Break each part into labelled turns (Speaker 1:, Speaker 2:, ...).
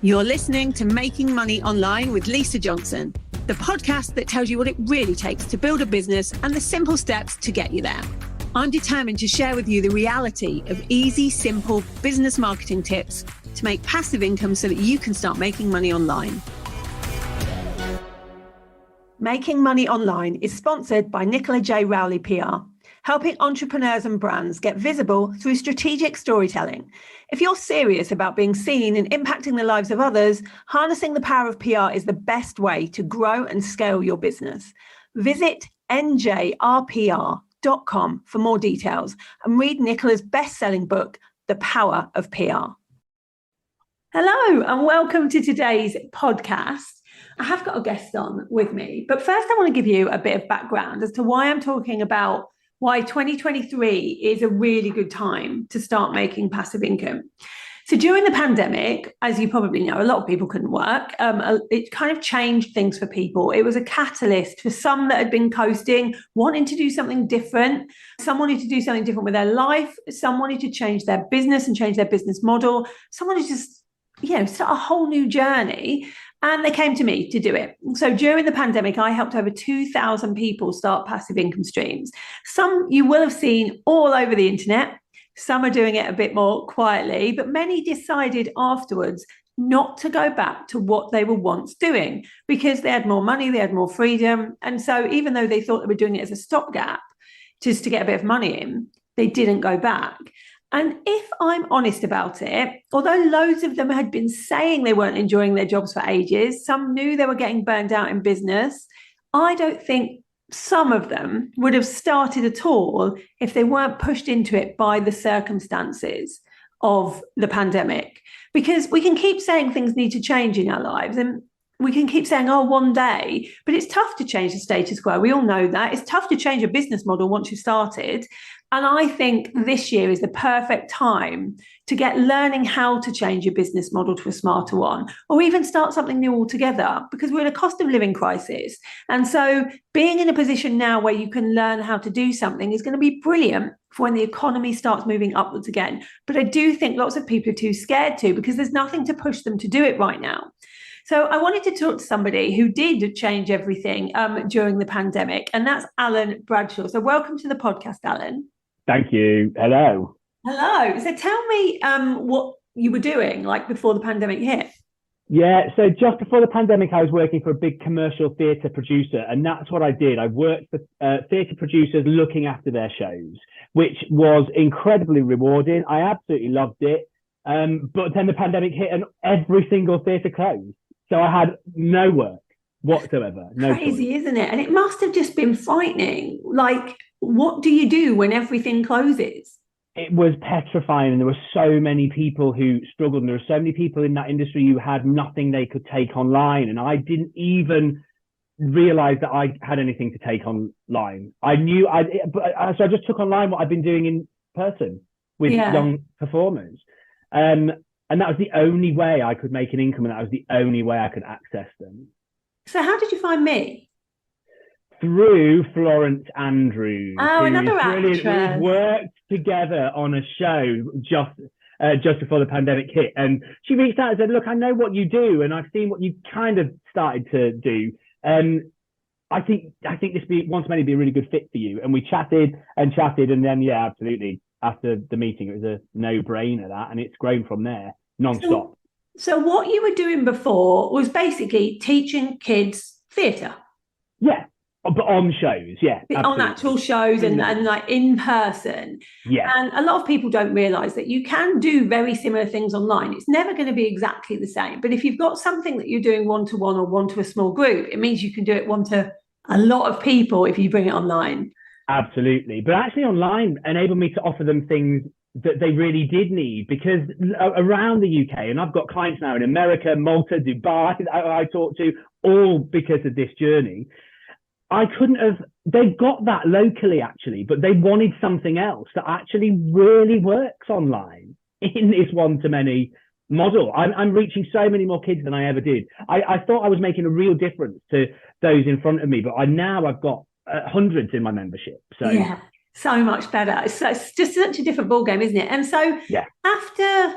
Speaker 1: You're listening to Making Money Online with Lisa Johnson, the podcast that tells you what it really takes to build a business and the simple steps to get you there. I'm determined to share with you the reality of easy, simple business marketing tips to make passive income so that you can start making money online. Making Money Online is sponsored by Nicola J. Rowley PR, helping entrepreneurs and brands get visible through strategic storytelling. If you're serious about being seen and impacting the lives of others, harnessing the power of PR is the best way to grow and scale your business. Visit njrpr.com for more details and read Nicola's best-selling book, The Power of PR. Hello and welcome to today's podcast. I have got a guest on with me, but first I want to give you a bit of background as to why I'm talking about why 2023 is a really good time to start making passive income. So during the pandemic, as you probably know, a lot of people couldn't work. It kind of changed things for people. It was a catalyst for some that had been coasting, wanting to do something different. Some wanted to do something different with their life. Some wanted to change their business and change their business model. Some wanted to just, start a whole new journey. And they came to me to do it. So during the pandemic, I helped over 2,000 people start passive income streams. Some you will have seen all over the internet. Some are doing it a bit more quietly, but many decided afterwards not to go back to what they were once doing because they had more money, they had more freedom. And so even though they thought they were doing it as a stopgap just to get a bit of money in, they didn't go back. And if I'm honest about it, although loads of them had been saying they weren't enjoying their jobs for ages, some knew they were getting burned out in business, I don't think some of them would have started at all if they weren't pushed into it by the circumstances of the pandemic. Because we can keep saying things need to change in our lives and we can keep saying, one day, but it's tough to change the status quo. We all know that. It's tough to change a business model once you've started. And I think this year is the perfect time to get learning how to change your business model to a smarter one, or even start something new altogether, because we're in a cost of living crisis. And so being in a position now where you can learn how to do something is going to be brilliant for when the economy starts moving upwards again. But I do think lots of people are too scared to, because there's nothing to push them to do it right now. So I wanted to talk to somebody who did change everything during the pandemic, and that's Alan Bradshaw. So welcome to the podcast, Alan.
Speaker 2: Thank you. Hello.
Speaker 1: Hello. So tell me what you were doing like before the pandemic hit.
Speaker 2: Yeah, so just before the pandemic, I was working for a big commercial theatre producer, and that's what I did. I worked for theatre producers looking after their shows, which was incredibly rewarding. I absolutely loved it. But then the pandemic hit and every single theatre closed. So I had no work whatsoever. No
Speaker 1: Crazy,
Speaker 2: choice.
Speaker 1: Isn't it? And it must have just been frightening. Like, what do you do when everything closes?
Speaker 2: It was petrifying, and there were so many people who struggled, and there were so many people in that industry who had nothing they could take online, and I didn't even realize that I had anything to take online. So I just took online what I've been doing in person with young performers. And that was the only way I could make an income, and that was the only way I could access them.
Speaker 1: So how did you find me?
Speaker 2: Through Florence Andrews.
Speaker 1: Oh, another actress.
Speaker 2: We worked together on a show just before the pandemic hit, and she reached out and said, "Look, I know what you do, and I've seen what you kind of started to do. I think this once many be a really good fit for you." And we chatted, and then absolutely. After the meeting, it was a no-brainer, that, and it's grown from there non-stop.
Speaker 1: So what you were doing before was basically teaching kids theatre?
Speaker 2: Yeah, but on shows, yeah.
Speaker 1: On actual shows and like in person.
Speaker 2: Yeah.
Speaker 1: And a lot of people don't realise that you can do very similar things online. It's never going to be exactly the same. But if you've got something that you're doing one-to-one or one to a small group, it means you can do it one to a lot of people if you bring it online.
Speaker 2: Absolutely. But actually online enabled me to offer them things that they really did need, because around the UK, and I've got clients now in America, Malta, Dubai, I talk to, all because of this journey. They got that locally actually, but they wanted something else that actually really works online in this one-to-many model. I'm reaching so many more kids than I ever did. I thought I was making a real difference to those in front of me, but I've got hundreds in my membership. So
Speaker 1: yeah, so much better. It's just such a different ballgame, isn't it? And so after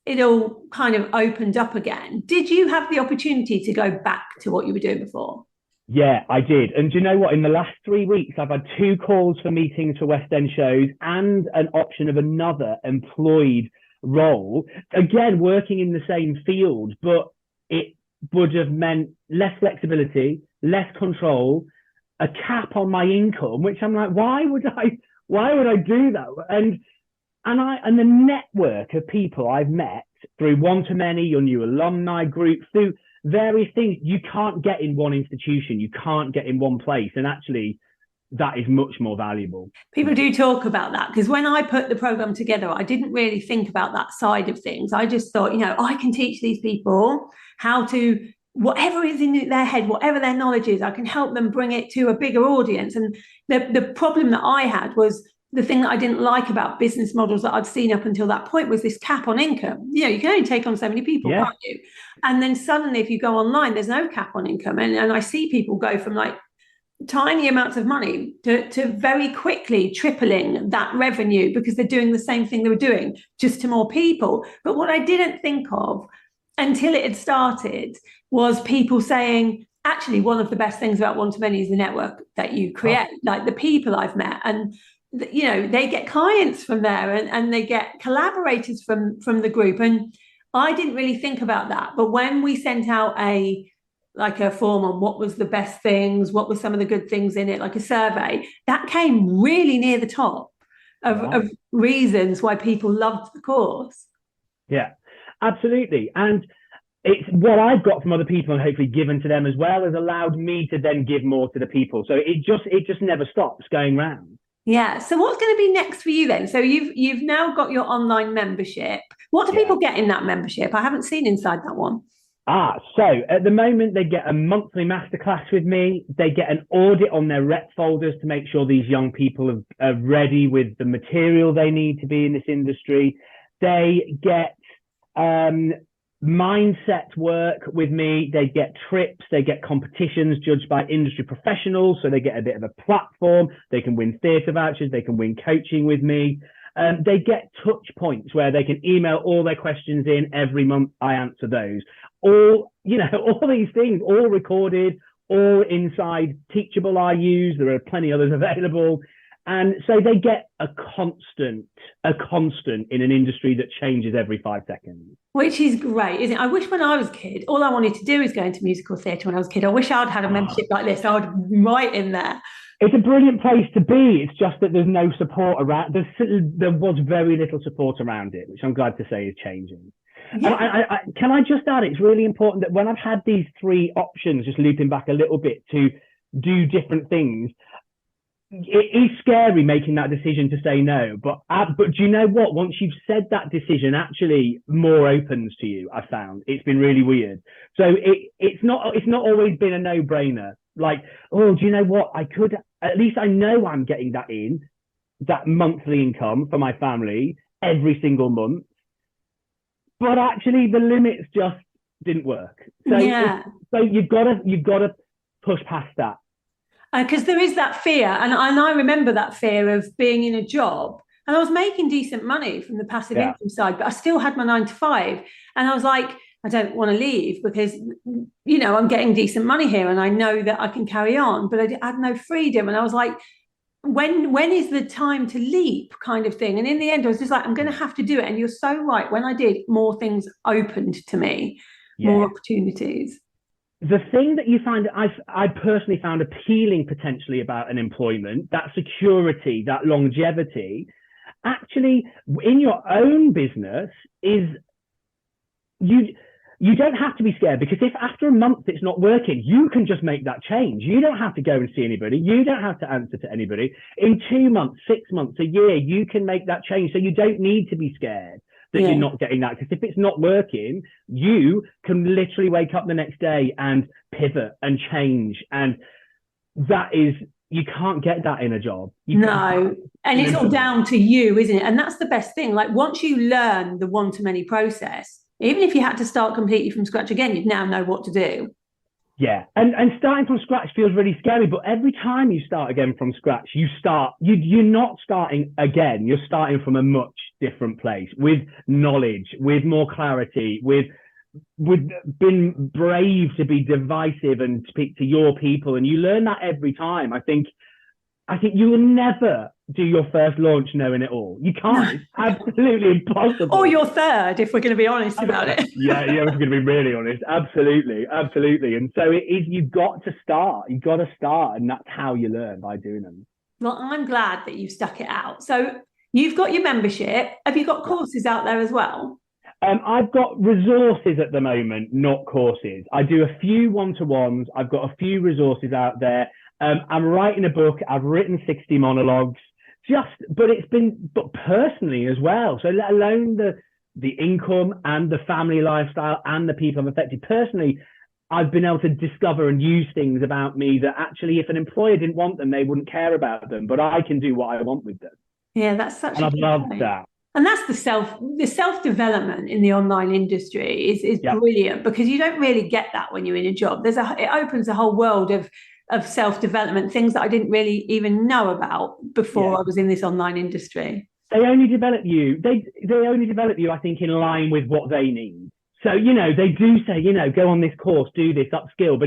Speaker 1: it all kind of opened up again, did you have the opportunity to go back to what you were doing before?
Speaker 2: Yeah, I did. And do you know what? In the last 3 weeks, I've had 2 calls for meetings for West End shows and an option of another employed role. Again, working in the same field, but it would have meant less flexibility, less control, a cap on my income, which I'm like, why would I do that? And the network of people I've met through one-to-many, your new alumni group, through various things you can't get in one institution, you can't get in one place. And actually, that is much more valuable.
Speaker 1: People do talk about that, because when I put the program together, I didn't really think about that side of things. I just thought, I can teach these people how to, whatever is in their head, whatever their knowledge is, I can help them bring it to a bigger audience. And the problem that I had was, the thing that I didn't like about business models that I'd seen up until that point was this cap on income. You can only take on so many people, can't you? And then suddenly, if you go online, there's no cap on income. And I see people go from like tiny amounts of money to very quickly tripling that revenue, because they're doing the same thing they were doing, just to more people. But what I didn't think of until it had started was people saying, actually, one of the best things about one-to-many is the network that you create, like the people I've met. And they get clients from there, and they get collaborators from the group. And I didn't really think about that. But when we sent out a form on what was the best things, what were some of the good things in it, like a survey, that came really near the top of reasons why people loved the course.
Speaker 2: Yeah, absolutely. And it's what I've got from other people and hopefully given to them as well, has allowed me to then give more to the people. So it just never stops going round.
Speaker 1: Yeah. So what's going to be next for you then? So you've now got your online membership. What do people get in that membership? I haven't seen inside that one.
Speaker 2: So at the moment, they get a monthly masterclass with me. They get an audit on their rep folders to make sure these young people are ready with the material they need to be in this industry. They get mindset work with me. They get trips, they get competitions judged by industry professionals, so they get a bit of a platform. They can win theatre vouchers, they can win coaching with me. They get touch points where they can email all their questions in every month. I answer those. All these things, all recorded, all inside Teachable I use. There are plenty others available. And so they get a constant in an industry that changes every 5 seconds.
Speaker 1: Which is great, isn't it? I wish when I was a kid, all I wanted to do was go into musical theatre when I was a kid. I wish I'd had a membership like this. I would be right in there.
Speaker 2: It's a brilliant place to be. It's just that there's no support around. There was very little support around it, which I'm glad to say is changing. Yeah. And can I just add, it's really important that when I've had these 3 options, just looping back a little bit to do different things, it is scary making that decision to say no, but do you know what? Once you've said that decision, actually more opens to you. I found it's been really weird. So it's not always been a no-brainer. Like, do you know what? At least I know I'm getting that monthly income for my family every single month. But actually, the limits just didn't work. So you've got to push past that.
Speaker 1: Because there is that fear, and I remember that fear of being in a job, and I was making decent money from the passive income side, but I still had my 9 to 5, and I was like, I don't want to leave because I'm getting decent money here, and I know that I can carry on, but I had no freedom, and I was like, when is the time to leap, kind of thing. And in the end, I was just like, I'm going to have to do it. And you're so right. When I did, more things opened to me, more opportunities.
Speaker 2: The thing that you find, I personally found appealing potentially about an employment, that security, that longevity, actually in your own business is you don't have to be scared, because if after a month it's not working, you can just make that change. You don't have to go and see anybody. You don't have to answer to anybody. In 2 months, 6 months, a year, you can make that change. So you don't need to be scared that you're not getting that, because if it's not working, you can literally wake up the next day and pivot and change. And that is, you can't get that in a job.
Speaker 1: No, and it's all down to you, isn't it? And that's the best thing. Like, once you learn the one-to-many process, even if you had to start completely from scratch again, you'd now know what to do.
Speaker 2: Yeah, and starting from scratch feels really scary, but every time you start again from scratch, you're not starting again. You're starting from a much different place, with knowledge, with more clarity, with been brave to be divisive and speak to your people, and you learn that every time. I think you will never do your first launch knowing it all. You can't. It's absolutely impossible.
Speaker 1: Or your third, if we're going to be honest about it.
Speaker 2: yeah, we're going to be really honest. Absolutely. And so it is. You've got to start. You've got to start, and that's how you learn, by doing them.
Speaker 1: Well, I'm glad that you've stuck it out. So you've got your membership. Have you got courses out there as well?
Speaker 2: I've got resources at the moment, not courses. I do a few one-to-ones. I've got a few resources out there. I'm writing a book. I've written 60 monologues, but personally as well. So let alone the income and the family lifestyle and the people I've affected. Personally, I've been able to discover and use things about me that actually, if an employer didn't want them, they wouldn't care about them, but I can do what I want with them.
Speaker 1: Yeah, that's such
Speaker 2: and I've loved that.
Speaker 1: And that's the self-development in the online industry is brilliant, because you don't really get that when you're in a job. It opens a whole world of self-development, things that I didn't really even know about before I was in this online industry.
Speaker 2: They only develop you. They only develop you, I think, in line with what they need. So, they do say, go on this course, do this, upskill,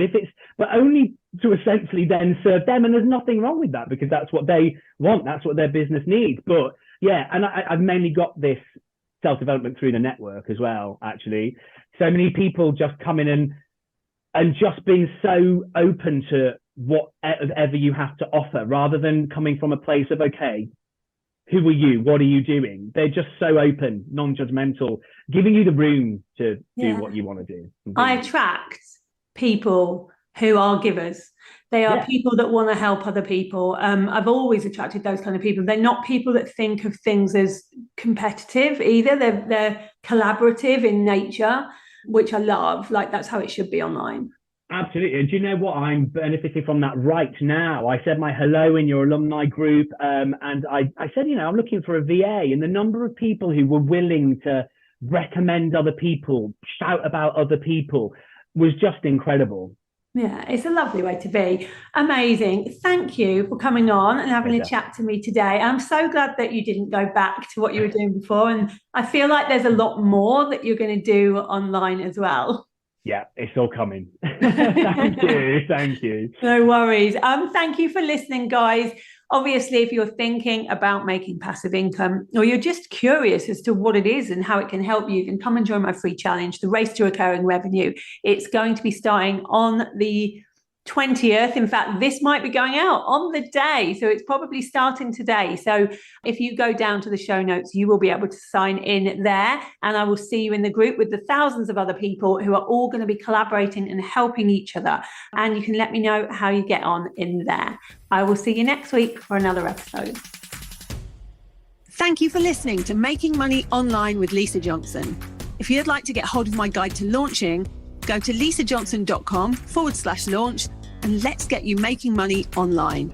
Speaker 2: but only to essentially then serve them. And there's nothing wrong with that, because that's what they want. That's what their business needs. But yeah, and I've mainly got this self-development through the network as well, actually. So many people just come in and just being so open to whatever you have to offer, rather than coming from a place of, okay, who are you? What are you doing? They're just so open, non-judgmental, giving you the room to do what you want to do.
Speaker 1: I attract people who are givers. They are people that want to help other people. I've always attracted those kind of people. They're not people that think of things as competitive either. They're collaborative in nature, which I love. Like, that's how it should be online.
Speaker 2: Absolutely. And do you know what? I'm benefiting from that right now. I said my hello in your alumni group, and I said, I'm looking for a VA, and the number of people who were willing to recommend other people, shout about other people, was just incredible.
Speaker 1: Yeah, it's a lovely way to be. Amazing. Thank you for coming on and having a chat to me today. I'm so glad that you didn't go back to what you were doing before. And I feel like there's a lot more that you're going to do online as well.
Speaker 2: Yeah, it's all coming. Thank you.
Speaker 1: No worries. Thank you for listening, guys. Obviously, if you're thinking about making passive income, or you're just curious as to what it is and how it can help you can come and join my free challenge, The Race to Recurring Revenue. It's going to be starting on the 20th. In fact, this might be going out on the day, so it's probably starting today. So if you go down to the show notes, you will be able to sign in there, and I will see you in the group with the thousands of other people who are all going to be collaborating and helping each other. And you can let me know how you get on in there. I will see you next week for another episode. Thank you for listening to Making Money Online with Lisa Johnson. If you'd like to get hold of my guide to launching, go to lisajohnson.com/launch and let's get you making money online.